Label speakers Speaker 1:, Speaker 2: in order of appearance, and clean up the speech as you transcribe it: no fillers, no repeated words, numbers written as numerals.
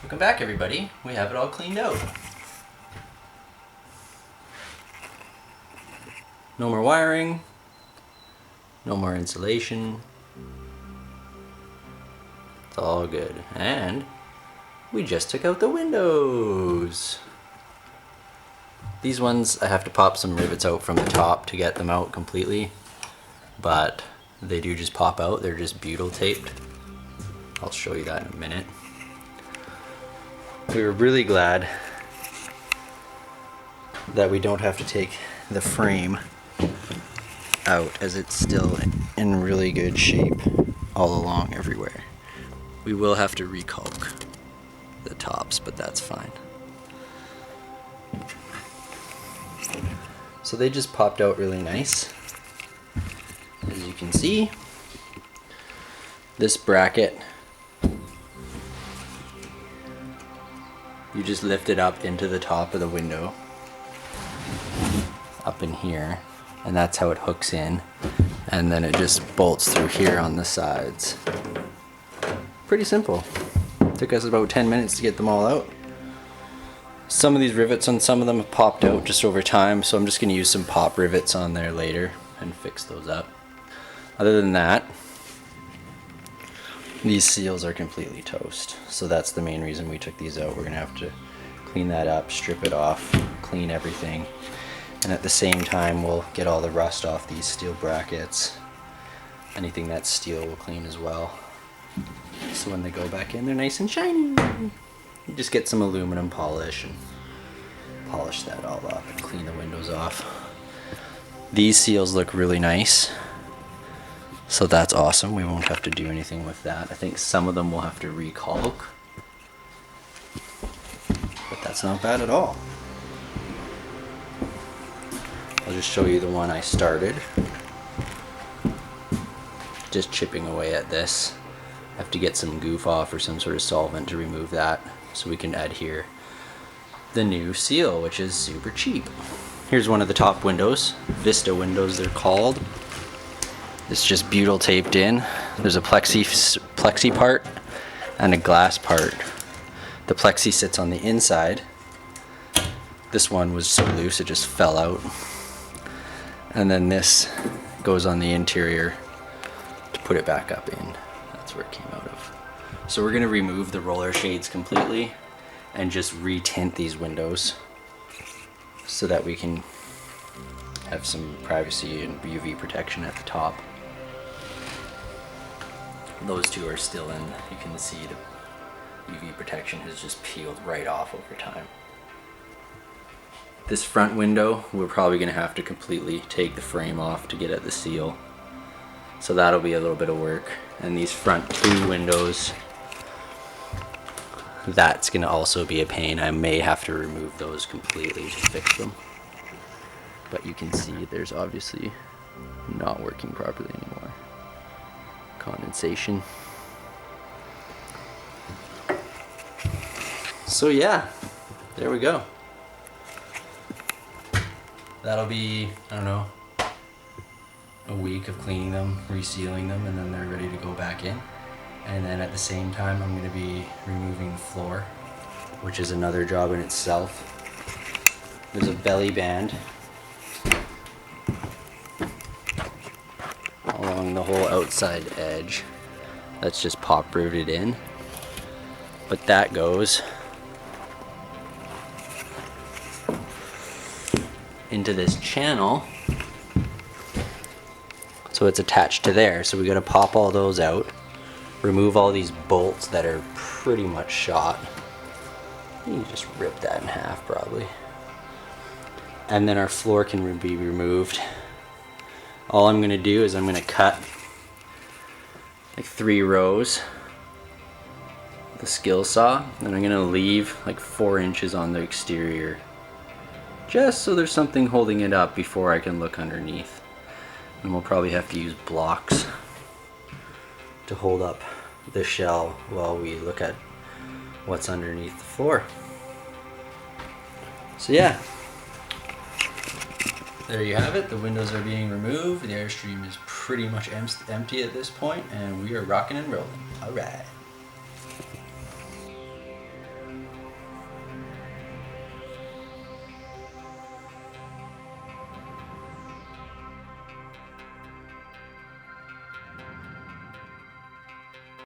Speaker 1: Welcome back, everybody. We have it all cleaned out. No more wiring, no more insulation. It's all good. And we just took out the windows. These ones, I have to pop some rivets out from the top to get them out completely, but they do just pop out. They're just butyl taped. I'll show you that in a minute. We were really glad that we don't have to take the frame out, as it's still in really good shape all along everywhere. We will have to recaulk the tops, but that's fine. So they just popped out really nice. As you can see, this bracket, you just lift it up into the top of the window, up in here, and that's how it hooks in, and then it just bolts through here on the sides. Pretty simple. Took us about 10 minutes to get them all out. Some of these rivets on some of them have popped out just over time, so I'm just going to use some pop rivets on there later and fix those up. Other than that, these seals are completely toast, so that's the main reason we took these out. We're gonna have to clean that up, strip it off, clean everything, and at the same time we'll get all the rust off these steel brackets. Anything that's steel we'll clean as well, so when they go back in they're nice and shiny. You just get some aluminum polish and polish that all up and clean the windows off. These seals look really nice, so that's awesome. We won't have to do anything with that. I think some of them will have to recaulk, but that's not bad at all. I'll just show you the one I started. Just chipping away at this. I have to get some goof off or some sort of solvent to remove that, so we can adhere the new seal, which is super cheap. Here's one of the top windows, Vista windows they're called. It's just butyl taped in. There's a plexi part and a glass part. The plexi sits on the inside. This one was so loose it just fell out. And then this goes on the interior to put it back up in. That's where it came out of. So we're gonna remove the roller shades completely and just retint these windows so that we can have some privacy and UV protection at the top. Those two are still in. You can see the UV protection has just peeled right off over time. This front window, we're probably going to have to completely take the frame off to get at the seal. So that'll be a little bit of work. And these front two windows, that's going to also be a pain. I may have to remove those completely to fix them. But you can see there's obviously not working properly anymore. Condensation. So yeah, there we go. That'll be, I don't know, a week of cleaning them, resealing them, and then they're ready to go back in. And then at the same time I'm going to be removing the floor, which is another job in itself. There's a belly band along the whole outside edge that's just pop rooted in, but that goes into this channel, so it's attached to there. So we got to pop all those out, remove all these bolts that are pretty much shot. You can just rip that in half probably, and then our floor can be removed. All I'm going to do is I'm going to cut like 3 rows with the skill saw, and I'm going to leave like 4 inches on the exterior, just so there's something holding it up before I can look underneath. And we'll probably have to use blocks to hold up the shell while we look at what's underneath the floor. So yeah, there you have it. The windows are being removed. The Airstream is pretty much empty at this point, and we are rocking and rolling. All right.